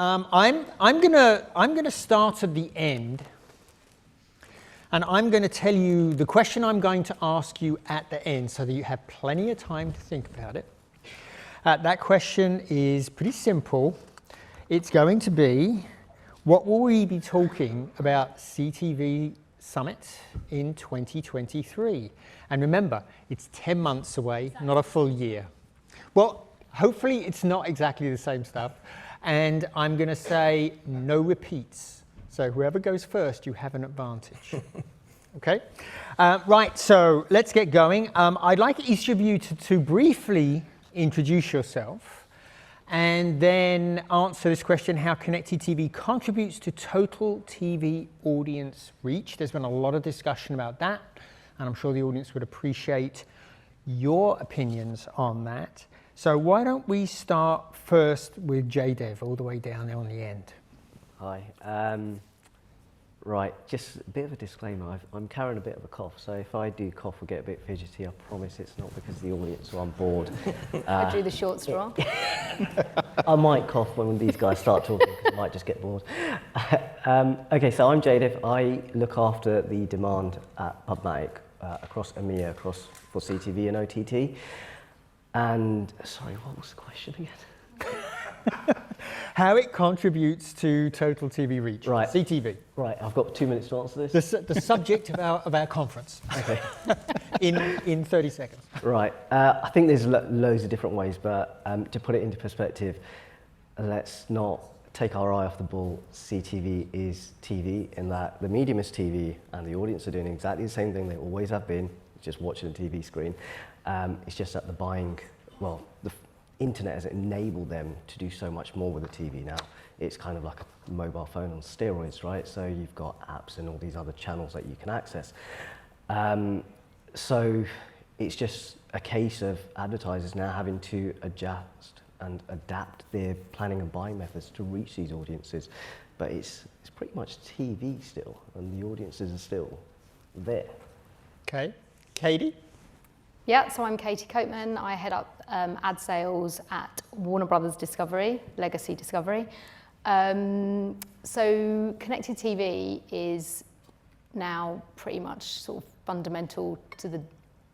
I'm gonna start at the end, and I'm going to tell you the question I'm going to ask you at the end, so that you have plenty of time to think about it. That question is pretty simple. It's going to be, what will we be talking about CTV Summit in 2023? And remember, it's 10 months away, not a full year. Well, hopefully it's not exactly the same stuff. And I'm going to say no repeats. So whoever goes first, you have an advantage. Okay? Right, so let's get going. I'd like each of you to briefly introduce yourself and then answer this question: how connected TV contributes to total TV audience reach. There's been a lot of discussion about that, and I'm sure the audience would appreciate your opinions on that. So why don't we start first with JDev, all the way down there on the end. Hi. Right, just a bit of a disclaimer. I'm carrying a bit of a cough, so if I do cough or get a bit fidgety, I promise it's not because the audience are on board. I drew the short straw. I might cough when these guys start talking, because I might just get bored. Okay, so I'm JDev. I look after the demand at Publica across EMEA, for CTV and OTT. And, sorry, what was the question again? How it contributes to total TV reach, right. CTV. Right, I've got 2 minutes to answer this. The subject of our conference. Okay. in 30 seconds. Right, I think there's loads of different ways, but to put it into perspective, let's not take our eye off the ball. CTV is TV, in that the medium is TV, and the audience are doing exactly the same thing they always have been, just watching a TV screen. It's just that the internet has enabled them to do so much more with the TV now. It's kind of like a mobile phone on steroids, right? So you've got apps and all these other channels that you can access. So it's just a case of advertisers now having to adjust and adapt their planning and buying methods to reach these audiences. But it's pretty much TV still, and the audiences are still there. Okay, Katie? Yeah, so I'm Katie Copeland. I head up ad sales at Warner Brothers Discovery, Legacy Discovery. So connected TV is now pretty much sort of fundamental to the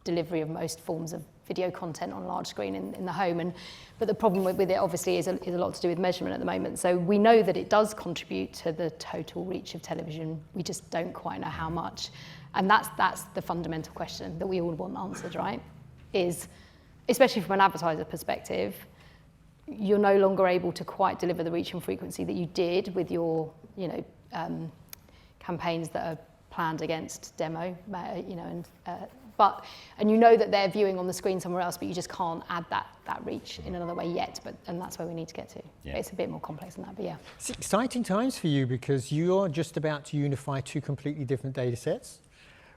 delivery of most forms of video content on large screen in the home. But the problem with it obviously is a lot to do with measurement at the moment. So we know that it does contribute to the total reach of television. We just don't quite know how much. And that's the fundamental question that we all want answered, right? Is, especially from an advertiser perspective, you're no longer able to quite deliver the reach and frequency that you did with your, campaigns that are planned against demo, and you know that they're viewing on the screen somewhere else, but you just can't add that reach in another way yet. And that's where we need to get to. Yeah. It's a bit more complex than that, but yeah. It's exciting times for you, because you're just about to unify two completely different data sets,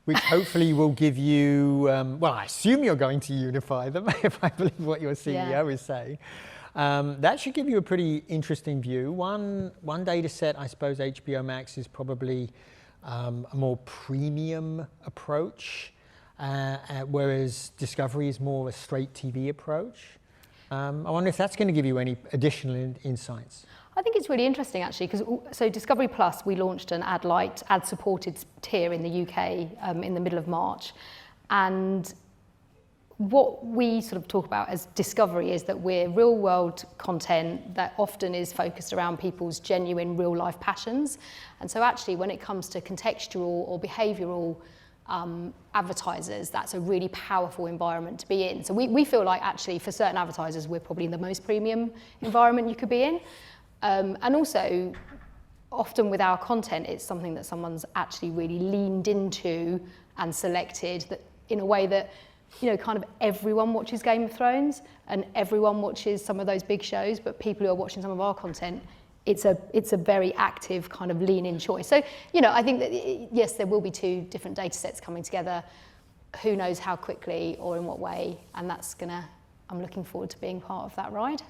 which hopefully will give you, well, I assume you're going to unify them, if I believe what your CEO is saying. That should give you a pretty interesting view. One data set, I suppose HBO Max is probably a more premium approach, whereas Discovery is more of a straight TV approach. I wonder if that's going to give you any additional insights. I think it's really interesting, actually, because so Discovery Plus, we launched an ad-supported tier in the UK in the middle of March. And what we sort of talk about as Discovery is that we're real-world content that often is focused around people's genuine real-life passions. And so actually, when it comes to contextual or behavioural advertisers, that's a really powerful environment to be in. So we feel like, actually, for certain advertisers, we're probably the most premium environment you could be in. And also, often with our content, it's something that someone's actually really leaned into and selected that in a way that, kind of everyone watches Game of Thrones and everyone watches some of those big shows, but people who are watching some of our content, it's a very active kind of lean-in choice. So, I think that, yes, there will be two different data sets coming together. Who knows how quickly or in what way, and I'm looking forward to being part of that ride.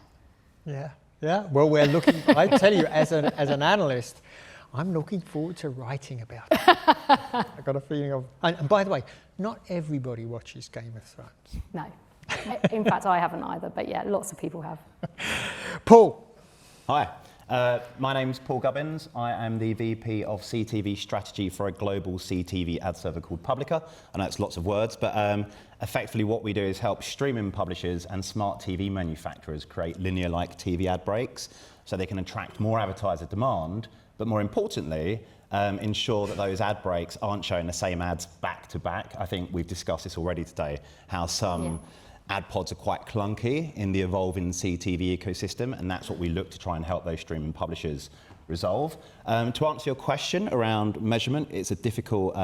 Yeah. Yeah, well, we're looking, I tell you, as an analyst, I'm looking forward to writing about it. I've got a feeling of, and by the way, not everybody watches Game of Thrones. No. In fact, I haven't either, but yeah, lots of people have. Paul. Hi. My name's Paul Gubbins. I am the VP of CTV strategy for a global CTV ad server called Publica. I know it's lots of words, but effectively what we do is help streaming publishers and smart TV manufacturers create Linea-like TV ad breaks so they can attract more advertiser demand, but more importantly, ensure that those ad breaks aren't showing the same ads back to back. I think we've discussed this already today, how some ad pods are quite clunky in the evolving CTV ecosystem, and that's what we look to try and help those streaming publishers resolve. To answer your question around measurement, it's a difficult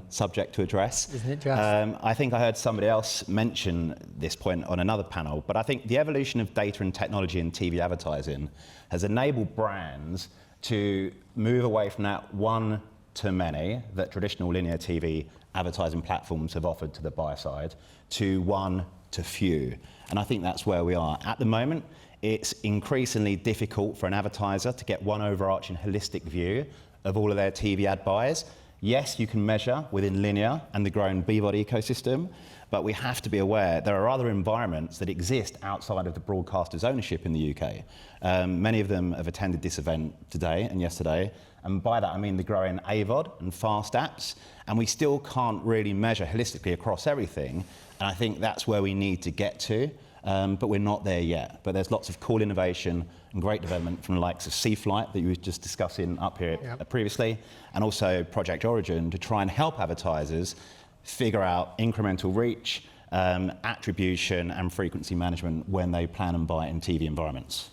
subject to address. Isn't it just? I think I heard somebody else mention this point on another panel, but I think the evolution of data and technology in TV advertising has enabled brands to move away from that one to many that traditional linear TV advertising platforms have offered to the buyer side to one to few. And I think that's where we are. At the moment, it's increasingly difficult for an advertiser to get one overarching holistic view of all of their TV ad buys. Yes, you can measure within Linea and the growing BVOD ecosystem, but we have to be aware there are other environments that exist outside of the broadcaster's ownership in the UK. Many of them have attended this event today and yesterday, and by that I mean the growing AVOD and FAST apps, and we still can't really measure holistically across everything, and I think that's where we need to get to, but we're not there yet. But there's lots of cool innovation and great development from the likes of C-Flight that you were just discussing up here previously, and also Project Origin to try and help advertisers figure out incremental reach, attribution and frequency management when they plan and buy in TV environments.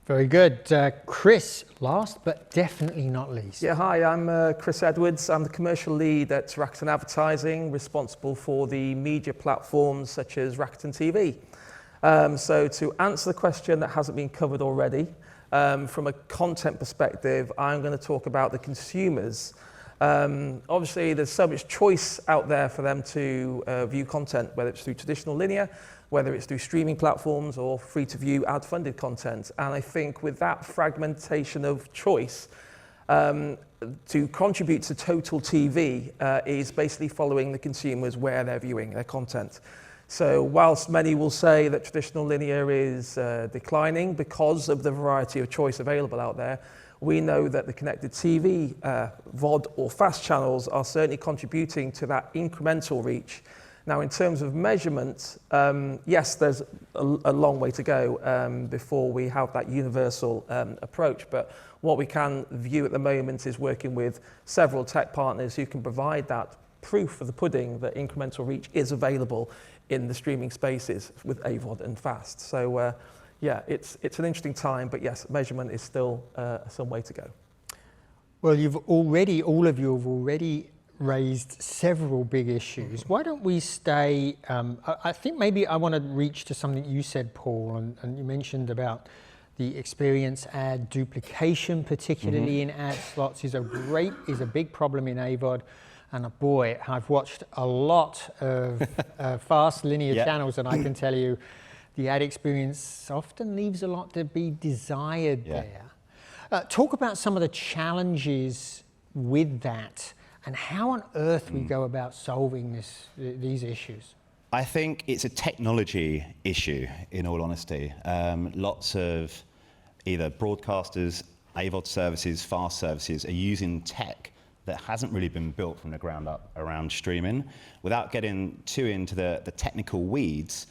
Very good. Chris, last but definitely not least. Yeah, hi, I'm Chris Edwards. I'm the commercial lead at Racket and Advertising, responsible for the media platforms such as Racket and TV. So to answer the question that hasn't been covered already, from a content perspective, I'm going to talk about the consumers. Obviously, there's so much choice out there for them to view content, whether it's through traditional linear, whether it's through streaming platforms or free-to-view ad-funded content. And I think with that fragmentation of choice, to contribute to total TV is basically following the consumers where they're viewing their content. So whilst many will say that traditional linear is declining because of the variety of choice available out there, we know that the connected TV, VOD or FAST channels are certainly contributing to that incremental reach. Now, in terms of measurement, yes, there's a long way to go before we have that universal approach. But what we can view at the moment is working with several tech partners who can provide that proof of the pudding that incremental reach is available in the streaming spaces with AVOD and FAST. So, yeah, it's an interesting time, but yes, measurement is still some way to go. Well, all of you have already raised several big issues. Why don't we stay, I think maybe I want to reach to something you said, Paul, and you mentioned about the experience ad duplication, particularly in ad slots, is a big problem in AVOD. And boy, I've watched a lot of fast linear channels, and I can tell you the ad experience often leaves a lot to be desired there. Talk about some of the challenges with that and how on earth we go about solving these issues. I think it's a technology issue, in all honesty. Lots of either broadcasters, AVOD services, fast services are using tech that hasn't really been built from the ground up around streaming. Without getting too into the technical weeds,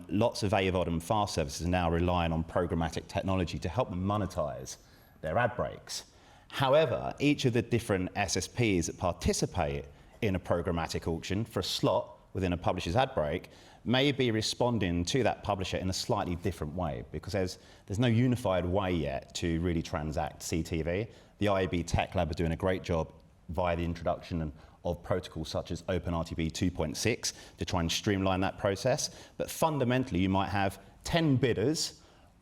lots of AVOD and fast services are now relying on programmatic technology to help them monetize their ad breaks. However, each of the different SSPs that participate in a programmatic auction for a slot within a publisher's ad break may be responding to that publisher in a slightly different way, because there's no unified way yet to really transact CTV. The IAB Tech Lab are doing a great job via the introduction of protocols such as OpenRTB 2.6 to try and streamline that process. But fundamentally, you might have 10 bidders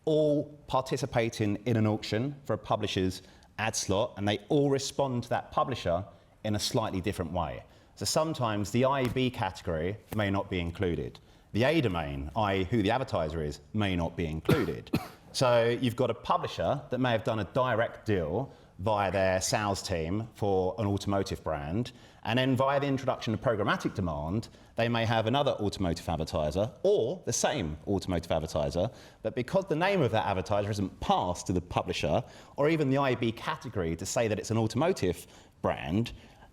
all participating in an auction for a publisher's ad slot, and they all respond to that publisher in a slightly different way. So sometimes the IAB category may not be included. The A domain, i.e. who the advertiser is, may not be included. So you've got a publisher that may have done a direct deal via their sales team for an automotive brand, and then via the introduction of programmatic demand, they may have another automotive advertiser or the same automotive advertiser, but because the name of that advertiser isn't passed to the publisher or even the IAB category to say that it's an automotive brand,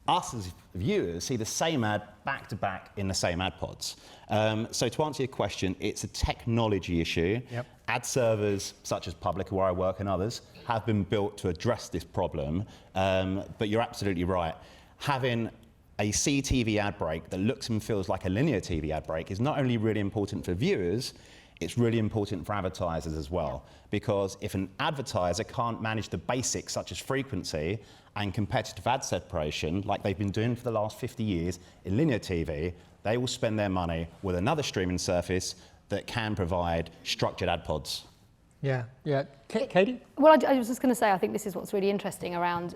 us as viewers see the same ad back to back in the same ad pods. So to answer your question, it's a technology issue. Yep. Ad servers such as Publica, where I work, and others have been built to address this problem. But you're absolutely right. Having a CTV ad break that looks and feels like a linear TV ad break is not only really important for viewers, it's really important for advertisers as well. Because if an advertiser can't manage the basics such as frequency and competitive ad separation, like they've been doing for the last 50 years in linear TV, they will spend their money with another streaming service that can provide structured ad pods. Yeah, yeah. Katie? Well, I was just going to say, I think this is what's really interesting around,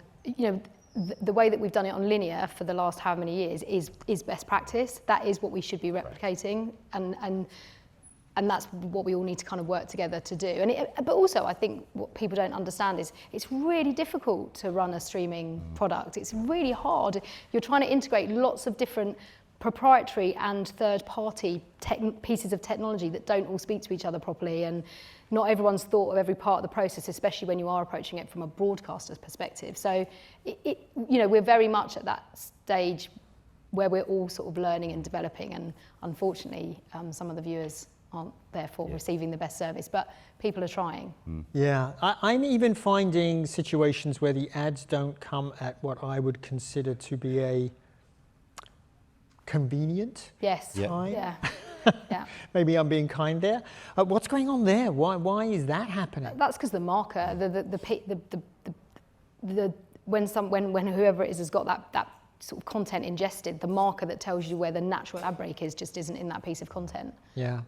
the way that we've done it on Linea for the last how many years is best practice. That is what we should be replicating, and that's what we all need to kind of work together to do. But also, I think what people don't understand is it's really difficult to run a streaming product. It's really hard. You're trying to integrate lots of different proprietary and third-party pieces of technology that don't all speak to each other properly, and not everyone's thought of every part of the process, especially when you are approaching it from a broadcaster's perspective. So, we're very much at that stage where we're all sort of learning and developing, and unfortunately, some of the viewers aren't therefore receiving the best service, but people are trying. Yeah, I'm even finding situations where the ads don't come at what I would consider to be a convenient time. Yeah. Yeah. Maybe I'm being kind there. What's going on there? Why is that happening? That's because the marker, when whoever it is has got that sort of content ingested, the marker that tells you where the natural ad break is just isn't in that piece of content. Yeah.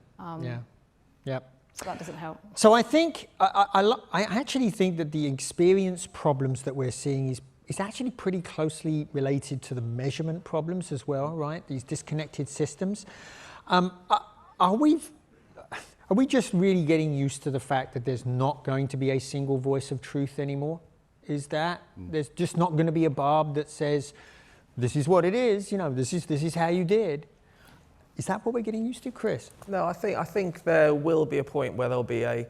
Yeah. So that doesn't help. So I think I actually think that the experience problems that we're seeing is actually pretty closely related to the measurement problems as well, right? These disconnected systems. Are we just really getting used to the fact that there's not going to be a single voice of truth anymore? Is that there's just not going to be a Barb that says, this is what it is, this is how you did? Is that what we're getting used to, Chris? No, I think there will be a point where there'll be a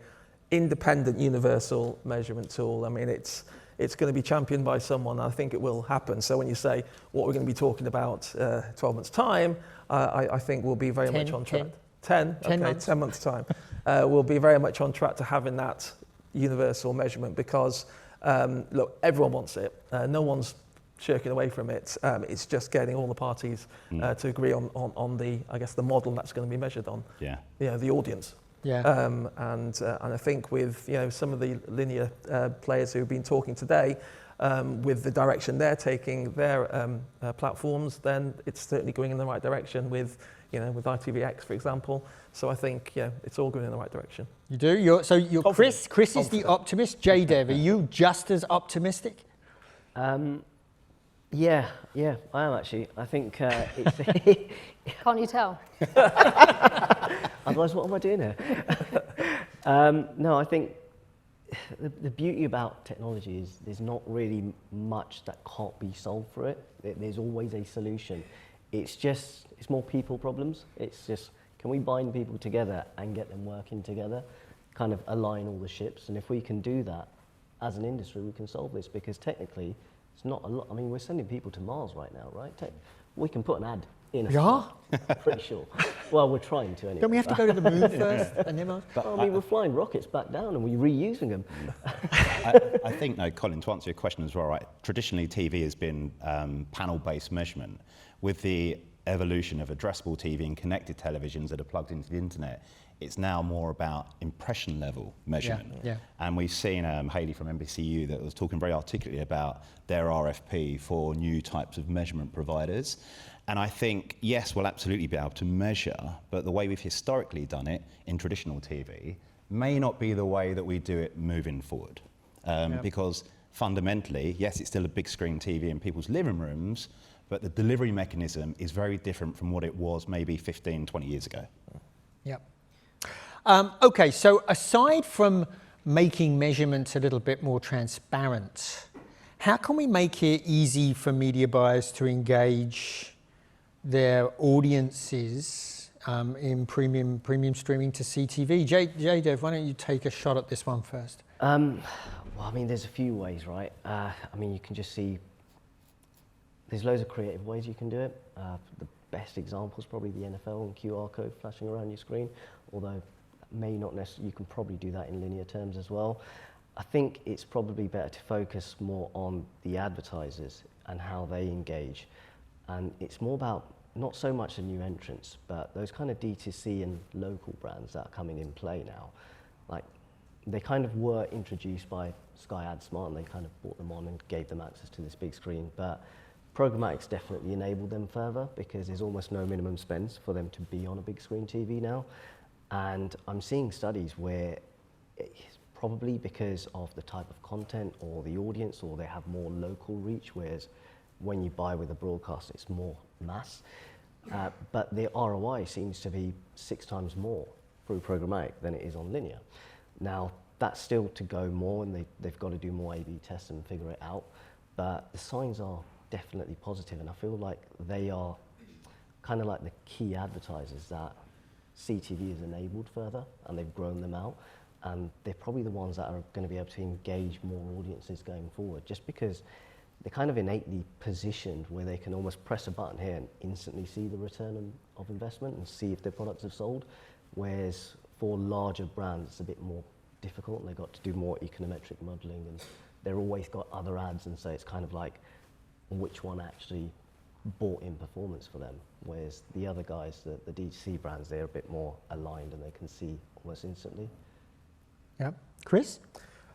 independent universal measurement tool. I mean, it's going to be championed by someone. And I think it will happen. So when you say what we're going to be talking about 12 months' time, I think we'll be very much on track. 10 months' time. We'll be very much on track to having that universal measurement because, look, everyone wants it. No one's shirking away from it. It's just getting all the parties to agree on the model that's going to be measured on. Yeah. The audience. Yeah. And I think with some of the linear players who've been talking today, with the direction they're taking their platforms, then it's certainly going in the right direction with ITVX, for example. So I think it's all going in the right direction. You do. You're Chris. Chris is the optimist. JDev, are you just as optimistic? Yeah, I am actually. I think it's... Can't you tell? Otherwise, what am I doing here? No, I think the beauty about technology is there's not really much that can't be solved for it. There's always a solution. It's more people problems. It's just, can we bind people together and get them working together, kind of align all the ships? And if we can do that as an industry, we can solve this because technically, it's not a lot. I mean, we're sending people to Mars right now, right? We can put an ad in a star, pretty sure. Well, we're trying to anyway. Don't we have to go to the moon first and then Mars? We're flying rockets back down and we're reusing them. I think, no, Colin, to answer your question as well, right, traditionally TV has been panel-based measurement. With the evolution of addressable TV and connected televisions that are plugged into the internet, it's now more about impression level measurement. Yeah. And we've seen Hayley from NBCU that was talking very articulately about their RFP for new types of measurement providers. And I think, yes, we'll absolutely be able to measure, but the way we've historically done it in traditional TV may not be the way that we do it moving forward. Because fundamentally, yes, it's still a big screen TV in people's living rooms, but the delivery mechanism is very different from what it was maybe 15, 20 years ago. Yep. Okay, so aside from making measurements a little bit more transparent How can we make it easy for media buyers to engage their audiences in premium streaming to CTV? Dev, why don't you take a shot at this one first? Well, I mean, there's a few ways, right? I mean, you can just see there's loads of creative ways you can do it. The best example is probably the NFL and QR code flashing around your screen, although may not necessarily, you can probably do that in linear terms as well. I think it's probably better to focus more on the advertisers and how they engage. And it's more about not so much the new entrants, but those kind of D2C and local brands that are coming in play now. Like, they kind of were introduced by Sky AdSmart, and they kind of brought them on and gave them access to this big screen. But programmatic's definitely enabled them further, because there's almost no minimum spends for them to be on a big screen TV now. And I'm seeing studies where it's probably because of the type of content or the audience, or they have more local reach, whereas when you buy with a broadcast, it's more mass. But the ROI seems to be 6 times more through programmatic than it is on linear. Now, that's still to go more, and they've got to do more A/B tests and figure it out. But the signs are definitely positive, and I feel like they are kind of like the key advertisers that CTV has enabled further, and they've grown them out. And they're probably the ones that are going to be able to engage more audiences going forward, just because they're kind of innately positioned where they can almost press a button here and instantly see the return of investment and see if their products have sold. Whereas for larger brands, it's a bit more difficult, and they've got to do more econometric modeling, and they're always got other ads, and so it's kind of like which one actually bought in performance for them. Whereas the other guys, the D2C brands, they're a bit more aligned, and they can see almost instantly. Yeah. Chris?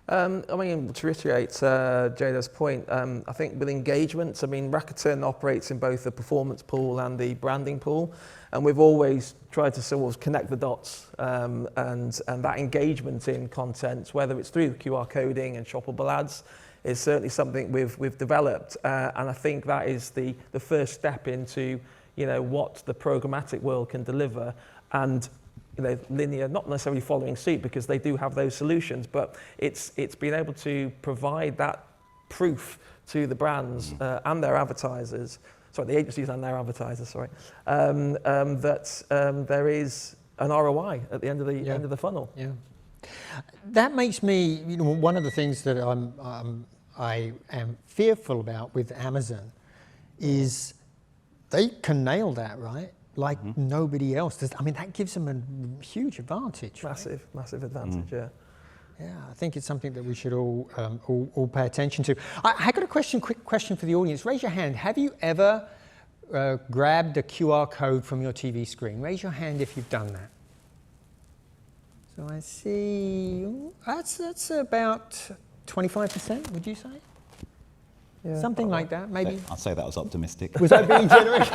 I mean, to reiterate Jada's point, I think with engagement, I mean, Rakuten operates in both the performance pool and the branding pool, and we've always tried to sort of connect the dots, and that engagement in content, whether it's through QR coding and shoppable ads, is certainly something we've developed, and I think that is the first step into, you know, what the programmatic world can deliver. And you know, Linea not necessarily following suit, because they do have those solutions, but it's being able to provide that proof to the brands and their advertisers, sorry, the agencies and their advertisers, sorry, that there is an ROI at the end of the end of the funnel. Yeah, that makes me, you know, one of the things that I am fearful about with Amazon is they can nail that, right? Like nobody else does. I mean, that gives them a huge advantage. Massive, right? massive advantage, yeah. Yeah, I think it's something that we should all pay attention to. I got a quick question for the audience. Raise your hand. Have you ever grabbed a QR code from your TV screen? Raise your hand if you've done that. So I see, that's about 25%, would you say? Yeah, something like that, maybe. I'd say that was optimistic. Was I being generous?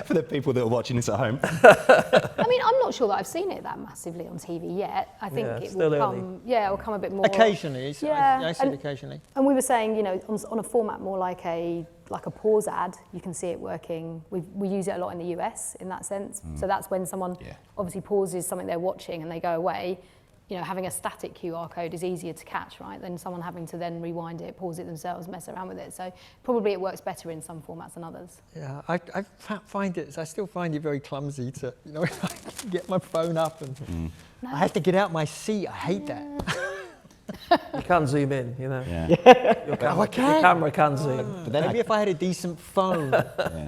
For the people that are watching this at home. I mean, I'm not sure that I've seen it that massively on TV yet. I think it will come. Yeah, it will come a bit more. Occasionally, yeah, I see it occasionally. And we were saying, you know, on a format more like a pause ad, you can see it working. We use it a lot in the US in that sense. So that's when someone obviously pauses something they're watching and they go away. You know, having a static QR code is easier to catch, right, than someone having to then rewind it, pause it themselves, mess around with it. So probably it works better in some formats than others. Yeah, I still find it very clumsy to, you know, if I get my phone up and I have to get out my seat. I hate that. You can zoom in, you know. Yeah. Your camera can zoom. But then maybe if I had a decent phone,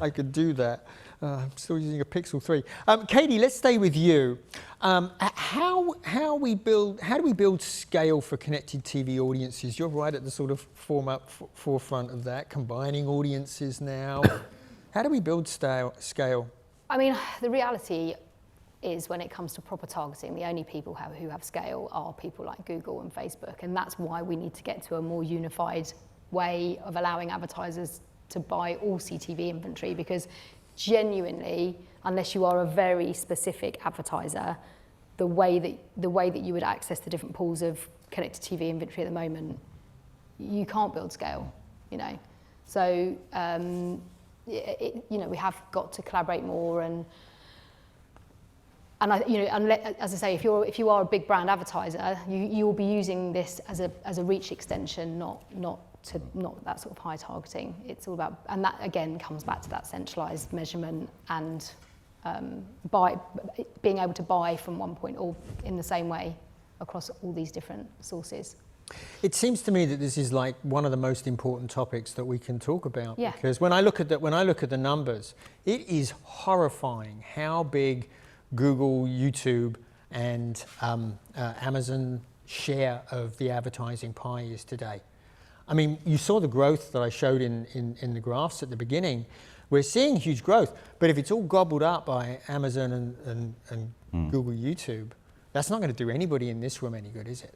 I could do that. I'm still using a Pixel 3. Katie, let's stay with you. How do we build scale for connected TV audiences? You're right at the sort of forefront of that, combining audiences now. How do we build scale? I mean, the reality is when it comes to proper targeting, the only people who have scale are people like Google and Facebook, and that's why we need to get to a more unified way of allowing advertisers to buy all CTV inventory, because genuinely, unless you are a very specific advertiser, the way that you would access the different pools of connected TV inventory at the moment, you can't build scale, you know. So, you know, we have got to collaborate more, and And as I say, if you are a big brand advertiser, you will be using this as a reach extension, not that sort of high targeting. It's all about, and that again comes back to that centralized measurement and being able to buy from one point or in the same way across all these different sources. It seems to me that this is like one of the most important topics that we can talk about, Yeah. because when I look at the numbers, it is horrifying how big Google, YouTube, and Amazon share of the advertising pie is today. I mean, you saw the growth that I showed in the graphs at the beginning. We're seeing huge growth, but if it's all gobbled up by Amazon and Google, YouTube, that's not going to do anybody in this room any good, is it?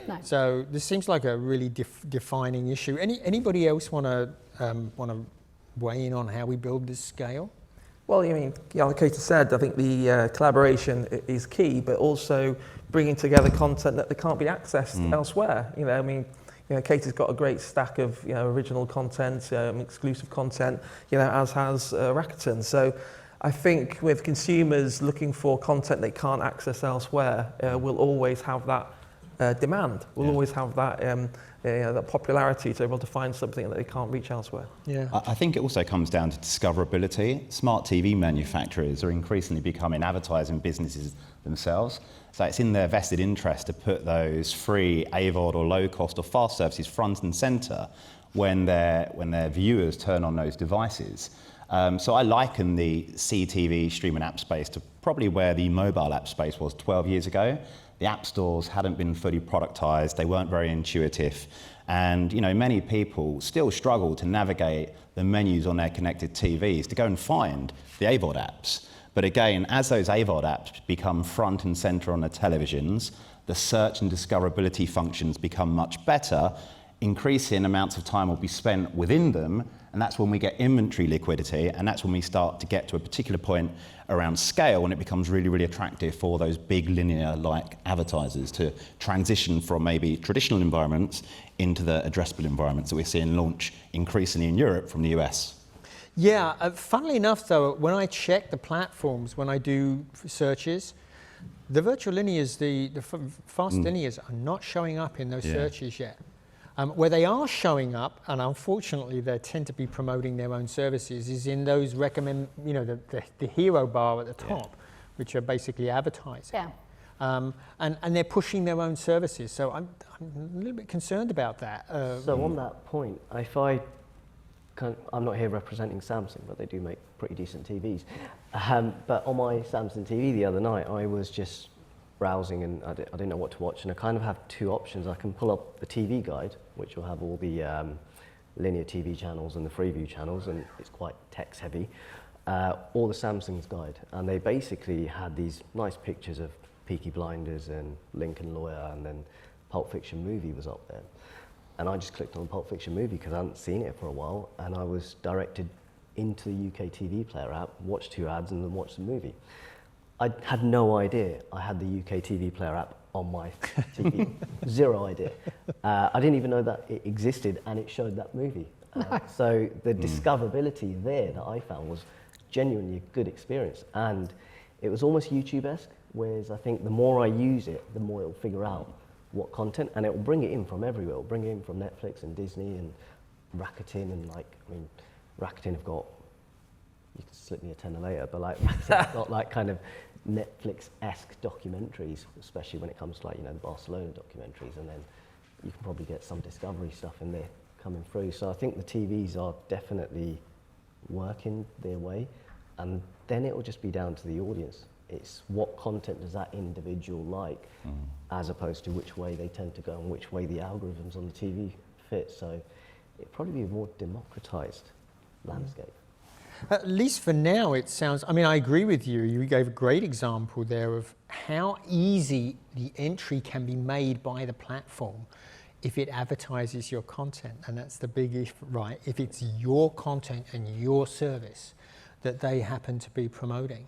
No. So this seems like a really defining issue. Anybody else want to weigh in on how we build this scale? Well, I mean, like Katie said, I think the collaboration is key, but also bringing together content that can't be accessed elsewhere. I mean, Katie's got a great stack of original content, exclusive content, as has Rakuten. So I think with consumers looking for content they can't access elsewhere, we'll always have that demand. We'll always have that that popularity to be able to find something that they can't reach elsewhere. Yeah. I think it also comes down to discoverability. Smart TV manufacturers are increasingly becoming advertising businesses themselves. So it's in their vested interest to put those free AVOD or low cost or fast services front and center when their viewers turn on those devices. So I liken the CTV streaming app space to probably where the mobile app space was 12 years ago. The app stores hadn't been fully productized, they weren't very intuitive, and many people still struggle to navigate the menus on their connected TVs to go and find the AVOD apps. But again, as those AVOD apps become front and center on the televisions, the search and discoverability functions become much better, increasing amounts of time will be spent within them, and that's when we get inventory liquidity, and that's when we start to get to a particular point around scale when it becomes really, really attractive for those big linear-like advertisers to transition from maybe traditional environments into the addressable environments that we're seeing launch increasingly in Europe from the US. Yeah, funnily enough though, when I check the platforms, when I do searches, the virtual linears, the fast linears are not showing up in those searches yet. Where they are showing up, and unfortunately they tend to be promoting their own services, is in those the hero bar at the top, which are basically advertising. Yeah. And they're pushing their own services. So I'm a little bit concerned about that. So on that point, I'm not here representing Samsung, but they do make pretty decent TVs. But on my Samsung TV the other night, I was just browsing and I didn't know what to watch, and I kind of have two options. I can pull up the TV guide, which will have all the linear TV channels and the Freeview channels, and it's quite text heavy, or the Samsung's guide. And they basically had these nice pictures of Peaky Blinders and Lincoln Lawyer, and then Pulp Fiction movie was up there. And I just clicked on the Pulp Fiction movie because I hadn't seen it for a while, and I was directed into the UK TV player app, watched 2 ads, and then watched the movie. I had no idea I had the UK TV player app on my TV. Zero idea. I didn't even know that it existed and it showed that movie. So the discoverability there that I found was genuinely a good experience. And it was almost YouTube-esque, whereas I think the more I use it, the more it'll figure out what content, and it will bring it in from everywhere. It'll bring it in from Netflix and Disney and Rakuten, and Rakuten have got, you can slip me a tenner later, but Rakuten have got like kind of Netflix-esque documentaries, especially when it comes to the Barcelona documentaries, and then you can probably get some Discovery stuff in there coming through. So I think the TVs are definitely working their way, and then it will just be down to the audience. It's what content does that individual like, as opposed to which way they tend to go and which way the algorithms on the TV fit. So it'd probably be a more democratized landscape. At least for now, it sounds, I agree with you. You gave a great example there of how easy the entry can be made by the platform if it advertises your content. And that's the big if, right? If it's your content and your service that they happen to be promoting.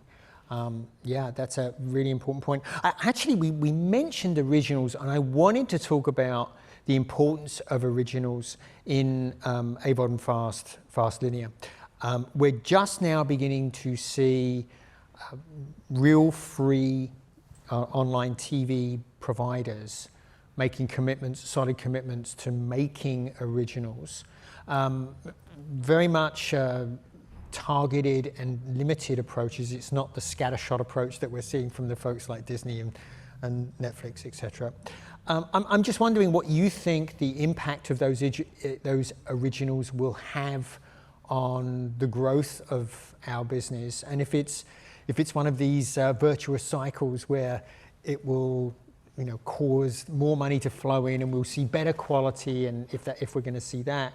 Yeah, that's a really important point. Actually, we mentioned originals, and I wanted to talk about the importance of originals in AVOD and fast linear. We're just now beginning to see real free online TV providers making commitments, solid commitments to making originals, very much targeted and limited approaches. It's not the scattershot approach that we're seeing from the folks like Disney and Netflix, etc. I'm just wondering what you think the impact of those originals will have on the growth of our business, and if it's one of these virtuous cycles where it will, cause more money to flow in, and we'll see better quality, and if we're going to see that.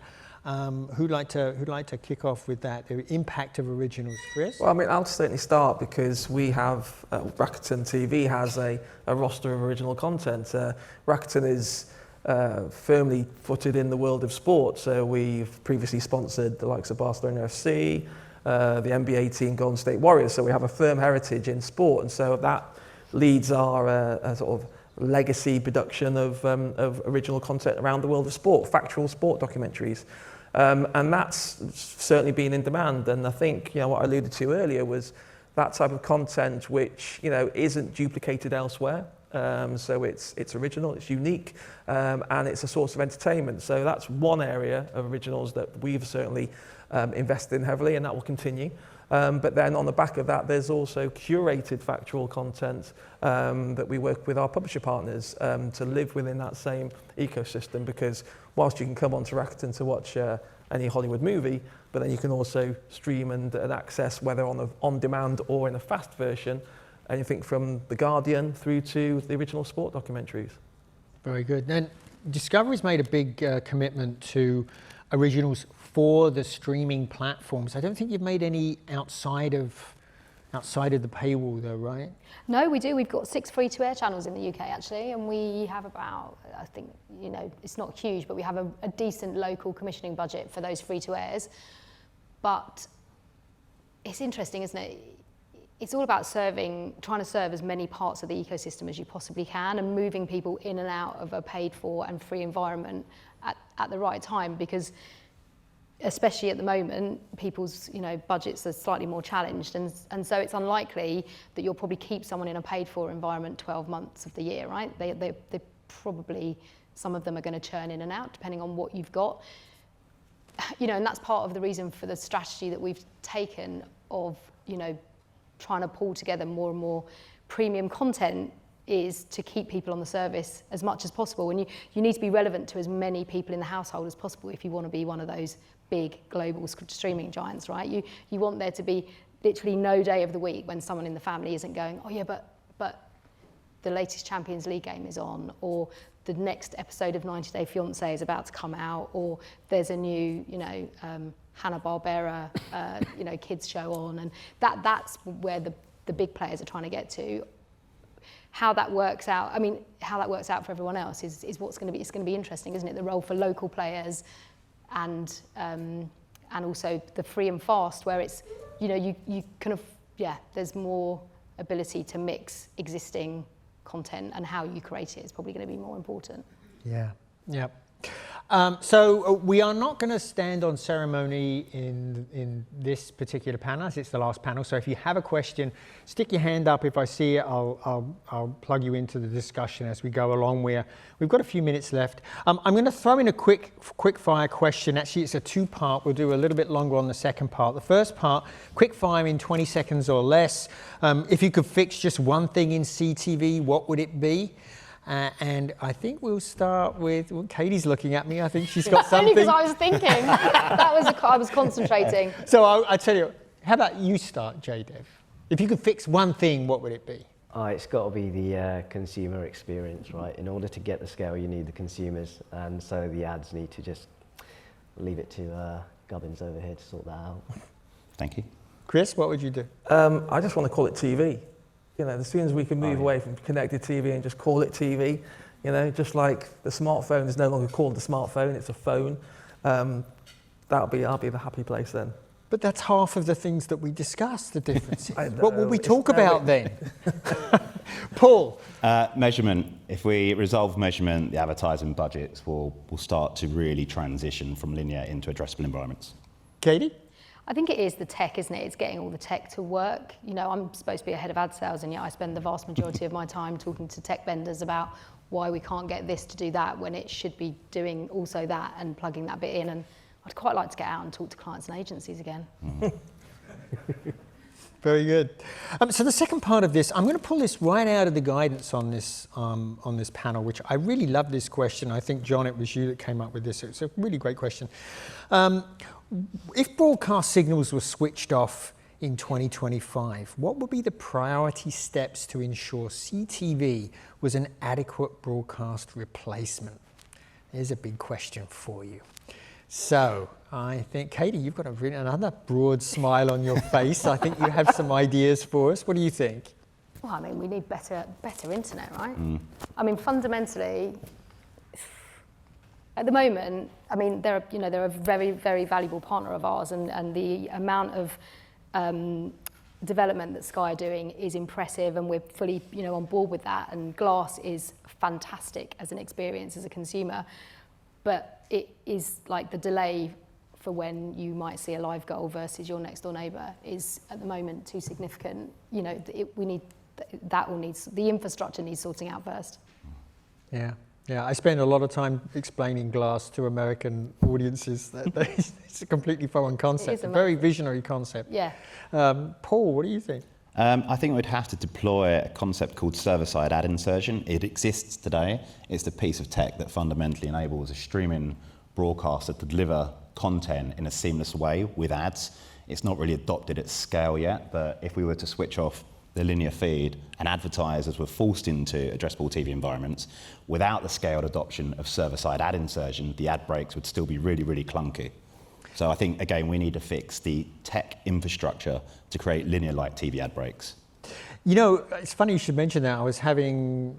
Who'd like to kick off with that? The impact of originals, Chris? Well, I mean, I'll certainly start because we have Rakuten TV has a roster of original content. Rakuten is firmly footed in the world of sport, so we've previously sponsored the likes of Barcelona FC, the NBA team Golden State Warriors. So we have a firm heritage in sport, and so that leads our sort of legacy production of original content around the world of sport, factual sport documentaries. And that's certainly been in demand. And I think, what I alluded to earlier was that type of content which, isn't duplicated elsewhere. So it's original, it's unique, and it's a source of entertainment. So that's one area of originals that we've certainly invested in heavily, and that will continue. But then on the back of that, there's also curated factual content that we work with our publisher partners to live within that same ecosystem, because whilst you can come onto Rakuten to watch any Hollywood movie, but then you can also stream and access, whether on demand or in a fast version, anything from The Guardian through to the original sport documentaries. Very good. And Discovery's made a big commitment to originals for the streaming platforms. I don't think you've made any outside of the paywall though, right? No, we do. We've got 6 free-to-air channels in the UK actually, and we have about, I think, it's not huge, but we have a decent local commissioning budget for those free-to-airs. But it's interesting, isn't it? It's all about trying to serve as many parts of the ecosystem as you possibly can, and moving people in and out of a paid-for and free environment at the right time, because especially at the moment, people's budgets are slightly more challenged, and so it's unlikely that you'll probably keep someone in a paid-for environment 12 months of the year, right? They probably, some of them are going to churn in and out depending on what you've got, and that's part of the reason for the strategy that we've taken of trying to pull together more and more premium content, is to keep people on the service as much as possible. And you need to be relevant to as many people in the household as possible if you want to be one of those big global streaming giants, right? You want there to be literally no day of the week when someone in the family isn't going, oh yeah, but the latest Champions League game is on, or the next episode of 90 Day Fiancé is about to come out, or there's a new, Hanna-Barbera, kids show on, and that's where the big players are trying to get to. How that works out for everyone else is what's going to be. It's going to be interesting, isn't it? The role for local players, and also the free and fast, where it's you kind of there's more ability to mix existing content, and how you create it is probably going to be more important. Yeah. So we are not going to stand on ceremony in this particular panel, as it's the last panel. So if you have a question, stick your hand up. If I see it, I'll plug you into the discussion as we go along. We've got a few minutes left. I'm going to throw in a quick fire question. Actually, it's a 2-part. We'll do a little bit longer on the second part. The first part, quick fire in 20 seconds or less. If you could fix just one thing in CTV, what would it be? And I think we'll start with, Katie's looking at me. I think she's got something. Only because I was thinking. I was concentrating. So I tell you, how about you start, J-Dev? If you could fix one thing, what would it be? It's got to be the consumer experience, right? In order to get the scale, you need the consumers, and so the ads need to just leave it to Gubbins over here to sort that out. Thank you. Chris, what would you do? I just want to call it TV. As soon as we can move away from connected TV and just call it TV, just like the smartphone is no longer called the smartphone, it's a phone. I'll be the happy place then. But that's half of the things that we discussed, the differences. What will we talk about then? Paul? Measurement. If we resolve measurement, the advertising budgets will start to really transition from linear into addressable environments. Katie? I think it is the tech, isn't it? It's getting all the tech to work. You know, I'm supposed to be a head of ad sales, and yet I spend the vast majority of my time talking to tech vendors about why we can't get this to do that when it should be doing also that and plugging that bit in. And I'd quite like to get out and talk to clients and agencies again. Very good. So the second part of this, I'm going to pull this right out of the guidance on this panel, which I really love this question. I think, John, it was you that came up with this. It's a really great question. If broadcast signals were switched off in 2025, what would be the priority steps to ensure CTV was an adequate broadcast replacement? There's a big question for you. So I think, Katie, you've got another broad smile on your face. I think you have some ideas for us. What do you think? Well, I mean, we need better internet, right? I mean, fundamentally, at the moment, I mean, they're a very, very valuable partner of ours, and the amount of development that Sky are doing is impressive, and we're fully, on board with that. And Glass is fantastic as an experience as a consumer, but it is like the delay for when you might see a live goal versus your next door neighbour is at the moment too significant. The infrastructure needs sorting out first. Yeah, I spend a lot of time explaining Glass to American audiences. It's a completely foreign concept, a very visionary concept. Yeah. Paul, what do you think? I think we'd have to deploy a concept called server-side ad insertion. It exists today. It's the piece of tech that fundamentally enables a streaming broadcaster to deliver content in a seamless way with ads. It's not really adopted at scale yet, but if we were to switch off the linear feed and advertisers were forced into addressable TV environments, without the scaled adoption of server-side ad insertion, the ad breaks would still be really, really clunky. So I think, again, we need to fix the tech infrastructure to create linear-like TV ad breaks. It's funny you should mention that. I was having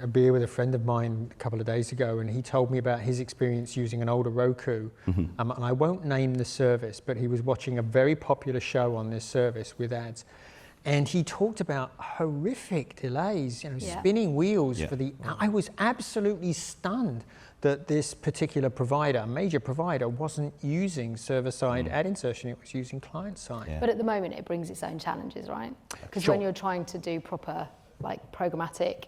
a beer with a friend of mine a couple of days ago, and he told me about his experience using an older Roku. And I won't name the service, but he was watching a very popular show on this service with ads. And he talked about horrific delays, spinning wheels for the... I was absolutely stunned that this particular provider, a major provider, wasn't using server-side ad insertion, it was using client-side. Yeah. But at the moment, it brings its own challenges, right? Because when you're trying to do proper, programmatic,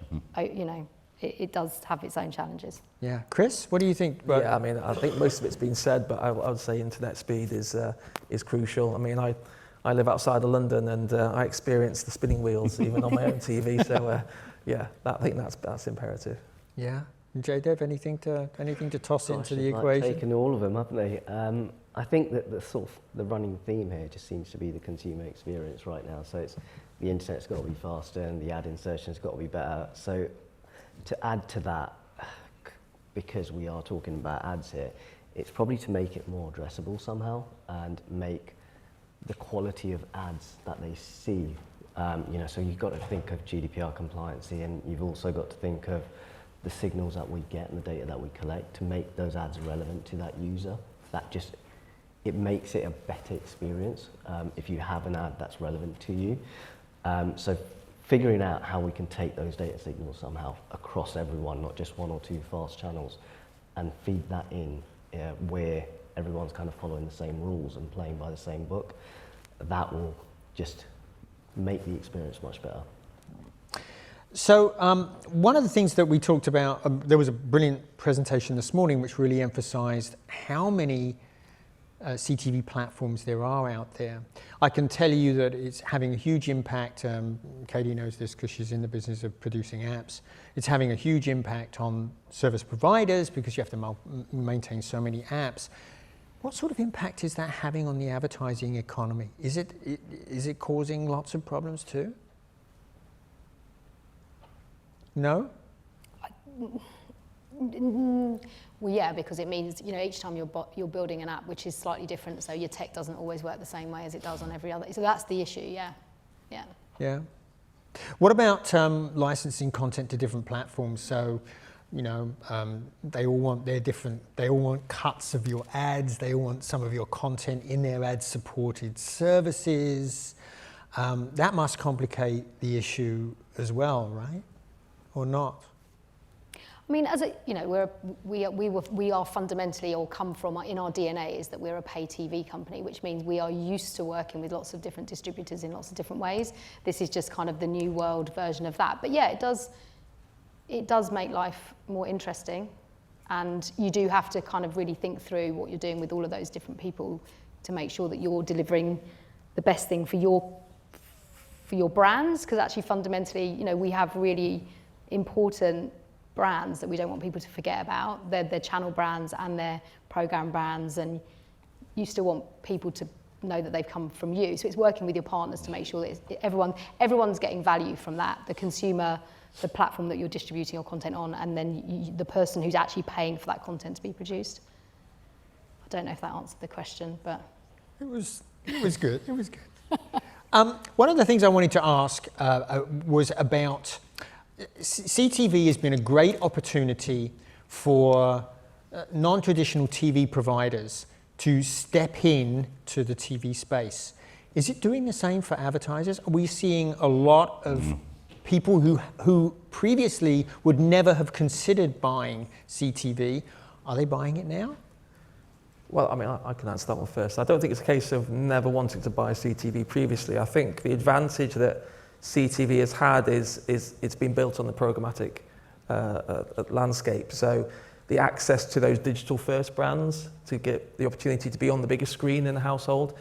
it does have its own challenges. Yeah. Chris, what do you think? Yeah, I mean, I think most of it's been said, but I would say internet speed is crucial. I mean, I live outside of London, and I experience the spinning wheels even on my own TV. So, I think that's imperative. Yeah. J-Dev, anything to toss into the equation? They've taken all of them, haven't they? I think that the running theme here just seems to be the consumer experience right now. So it's the internet's got to be faster, and the ad insertion's got to be better. So to add to that, because we are talking about ads here, it's probably to make it more addressable somehow and make the quality of ads that they see. So you've got to think of GDPR compliancy, and you've also got to think of the signals that we get and the data that we collect to make those ads relevant to that user. It makes it a better experience if you have an ad that's relevant to you. So figuring out how we can take those data signals somehow across everyone, not just one or two fast channels, and feed that in where everyone's kind of following the same rules and playing by the same book, that will just make the experience much better. So one of the things that we talked about, there was a brilliant presentation this morning which really emphasized how many CTV platforms there are out there. I can tell you that it's having a huge impact. Katie knows this because she's in the business of producing apps. It's having a huge impact on service providers because you have to maintain so many apps. What sort of impact is that having on the advertising economy? Is it causing lots of problems too? No? Well, yeah, because it means, each time you're building an app which is slightly different, so your tech doesn't always work the same way as it does on every other. So that's the issue, yeah. Yeah. What about licensing content to different platforms? So, they all want they all want cuts of your ads, they all want some of your content in their ad-supported services. That must complicate the issue as well, right? Or not? I I mean, as a, you know, we are fundamentally, or come from in our DNA, is that we're a pay TV company, which means we are used to working with lots of different distributors in lots of different ways. This is just kind of the new world version of that. But yeah, it does make life more interesting, and you do have to kind of really think through what you're doing with all of those different people to make sure that you're delivering the best thing for your brands, because actually fundamentally, you know, we have really important brands that we don't want people to forget about. They're channel brands and they're program brands, and you still want people to know that they've come from you. So it's working with your partners to make sure that everyone's getting value from that. The consumer, the platform that you're distributing your content on, and then the person who's actually paying for that content to be produced. I don't know if that answered the question, but it was good. It was good. One of the things I wanted to ask was about CTV has been a great opportunity for non-traditional TV providers to step in to the TV space. Is it doing the same for advertisers? Are we seeing a lot of people who previously would never have considered buying CTV? Are they buying it now? Well, I mean, I can answer that one first. I don't think it's a case of never wanting to buy CTV previously. I think the advantage that CTV has had is it's been built on the programmatic landscape. So the access to those digital first brands to get the opportunity to be on the biggest screen in the household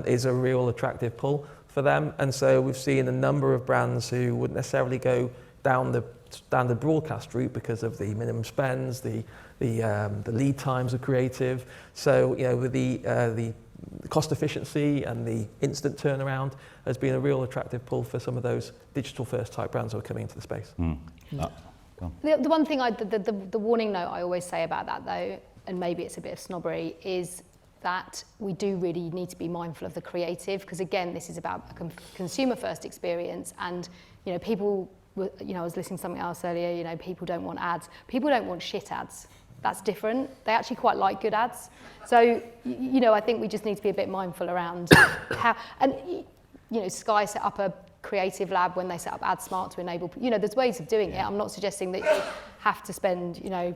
is a real attractive pull for them. And so we've seen a number of brands who wouldn't necessarily go down the standard broadcast route because of the minimum spends, the lead times of creative. So, you know, with the cost efficiency and the instant turnaround has been a real attractive pull for some of those digital first type brands who are coming into the space. The one thing, the warning note I always say about that though, and maybe it's a bit of snobbery, is that we do really need to be mindful of the creative, because again, this is about a consumer first experience, and you know, people, you know, I was listening to something else earlier, you know, people don't want ads. People don't want shit ads. That's different. They actually quite like good ads. So, you know, I think we just need to be a bit mindful around how, and, you know, Sky set up a creative lab when they set up AdSmart to enable, you know, there's ways of doing it. I'm not suggesting that you have to spend, you know,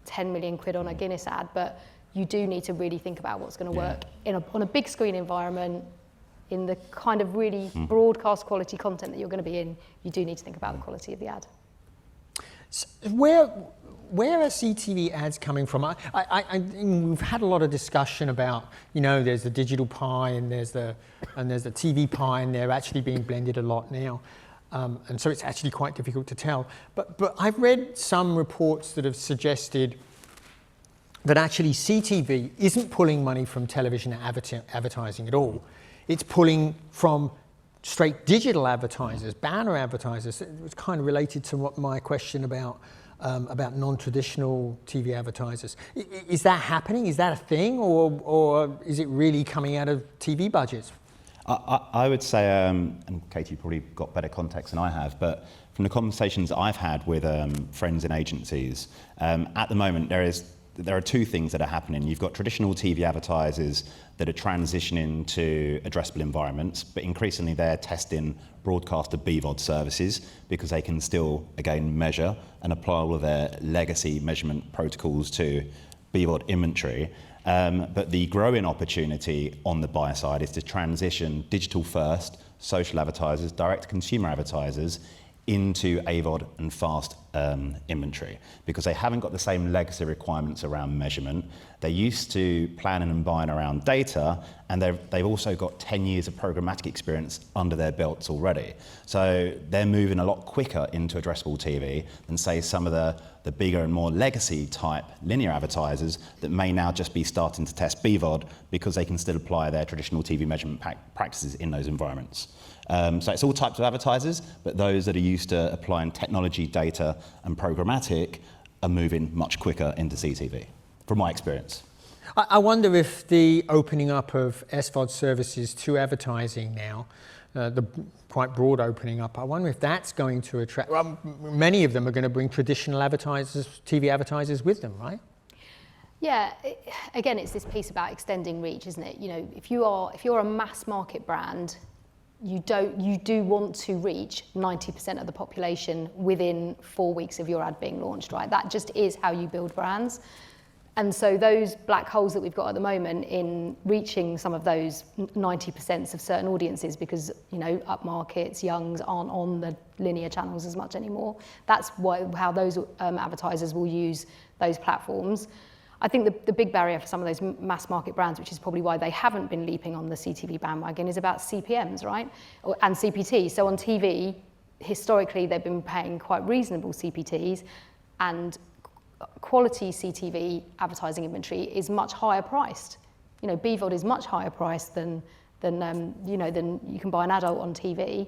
10 million quid on a Guinness ad, but you do need to really think about what's going to work on a big screen environment, in the kind of really broadcast quality content that you're going to be in. You do need to think about the quality of the ad. So where are CTV ads coming from? We've had a lot of discussion about, you know, there's the digital pie and there's the TV pie, and they're actually being blended a lot now. And so it's actually quite difficult to tell. But I've read some reports that have suggested that actually CTV isn't pulling money from television advertising at all. It's pulling from straight digital advertisers, banner advertisers. It was kind of related to what my question about non-traditional TV advertisers. Is that happening? Is that a thing, or is it really coming out of TV budgets? I would say, and Katie probably got better context than I have, but from the conversations I've had with friends in agencies, at the moment there are two things that are happening. You've got traditional TV advertisers that are transitioning to addressable environments, but increasingly they're testing broadcaster BVOD services because they can still, again, measure and apply all of their legacy measurement protocols to BVOD inventory. But the growing opportunity on the buyer side is to transition digital first, social advertisers, direct consumer advertisers into AVOD and fast inventory, because they haven't got the same legacy requirements around measurement. They're used to planning and buying around data, and they've also got 10 years of programmatic experience under their belts already. So they're moving a lot quicker into addressable TV than, say, some of the bigger and more legacy type linear advertisers that may now just be starting to test BVOD because they can still apply their traditional TV measurement practices in those environments. So it's all types of advertisers, but those that are used to applying technology, data, and programmatic are moving much quicker into CTV, from my experience. I wonder if the opening up of SVOD services to advertising now, the quite broad opening up, I wonder if that's going to attract, many of them are going to bring traditional advertisers, TV advertisers with them, right? Yeah, again, it's this piece about extending reach, isn't it? You know, if you're a mass market brand, you do want to reach 90% of the population within 4 weeks of your ad being launched, right? That just is how you build brands. And so those black holes that we've got at the moment in reaching some of those 90% of certain audiences, because, you know, upmarkets, youngs aren't on the linear channels as much anymore. That's how those advertisers will use those platforms. I think the big barrier for some of those mass market brands, which is probably why they haven't been leaping on the CTV bandwagon, is about CPMs, right? And CPT. So on TV, historically, they've been paying quite reasonable CPTs, and quality CTV advertising inventory is much higher priced. You know, BVOD is much higher priced than you can buy an adult on TV.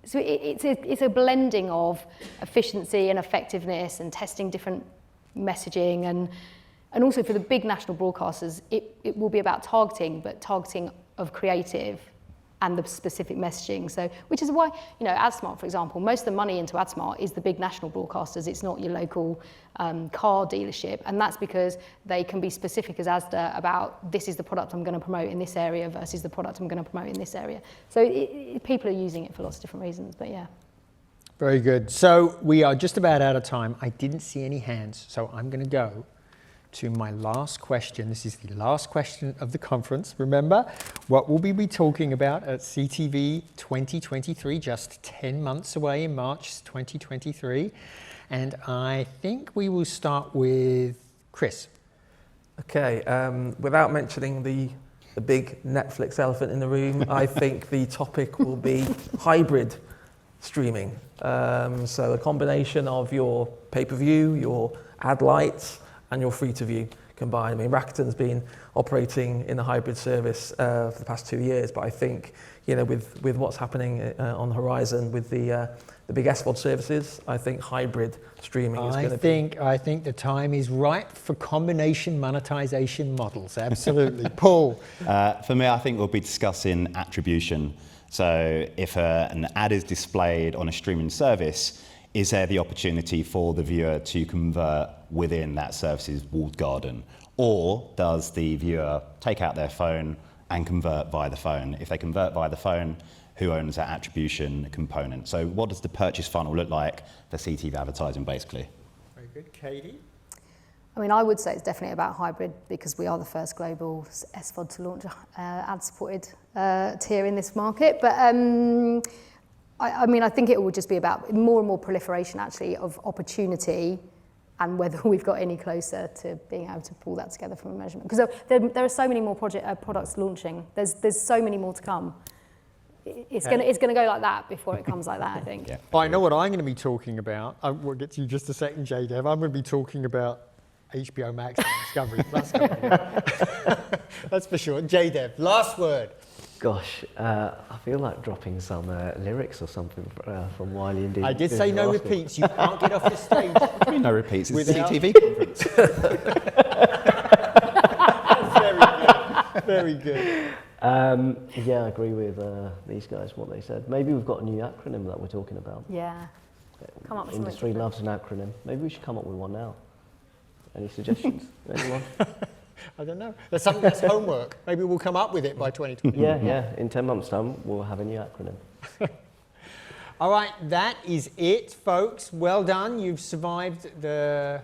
So it's a blending of efficiency and effectiveness and testing different messaging, and also for the big national broadcasters, it will be about targeting, but targeting of creative and the specific messaging. So, which is why, you know, AdSmart, for example, most of the money into AdSmart is the big national broadcasters. It's not your local car dealership. And that's because they can be specific as Asda about, this is the product I'm going to promote in this area versus the product I'm going to promote in this area. So people are using it for lots of different reasons, but yeah. Very good. So we are just about out of time. I didn't see any hands, so I'm going to go to my last question. This is the last question of the conference. Remember, what will we be talking about at CTV 2023, just 10 months away in March 2023. And I think we will start with Chris. Okay, without mentioning the big Netflix elephant in the room, I think the topic will be hybrid streaming. So a combination of your pay-per-view, your ad lights, and your free-to-view combined. I mean, Rakken's been operating in a hybrid service for the past 2 years, but I think, you know, with what's happening on the horizon with the big SVOD services, I think hybrid streaming is going to be... I think the time is right for combination monetization models, absolutely. Paul? For me, I think we'll be discussing attribution. So if an ad is displayed on a streaming service, is there the opportunity for the viewer to convert within that service's walled garden? Or does the viewer take out their phone and convert via the phone? If they convert via the phone, who owns that attribution component? So what does the purchase funnel look like for CTV advertising, basically? Very good. Katie? I mean, I would say it's definitely about hybrid, because we are the first global SVOD to launch ad-supported tier in this market. But I mean, I think it will just be about more and more proliferation, actually, of opportunity, and whether we've got any closer to being able to pull that together from a measurement. Because there are so many more products launching. There's so many more to come. It's going to go like that before it comes like that, I think. Yeah. I know what I'm going to be talking about. We'll get to you just a second, JDev. I'm going to be talking about HBO Max and Discovery Plus. That's for sure. JDev, last word. Gosh, I feel like dropping some lyrics or something from Wiley and Dean. I did say no repeats. You can't get off the stage. No repeats. It's a Without- CTV conference. Very good. Yeah, I agree with these guys, what they said. Maybe we've got a new acronym that we're talking about. Yeah. Come up with Industry something. loves an acronym. Maybe we should come up with one now. Any suggestions? Anyone? I don't know. That's homework. Maybe we'll come up with it by 2020. Yeah. In 10 months' time, we'll have a new acronym. All right, that is it, folks. Well done. You've survived the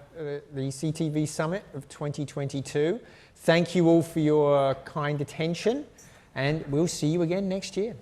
CTV Summit of 2022. Thank you all for your kind attention, and we'll see you again next year.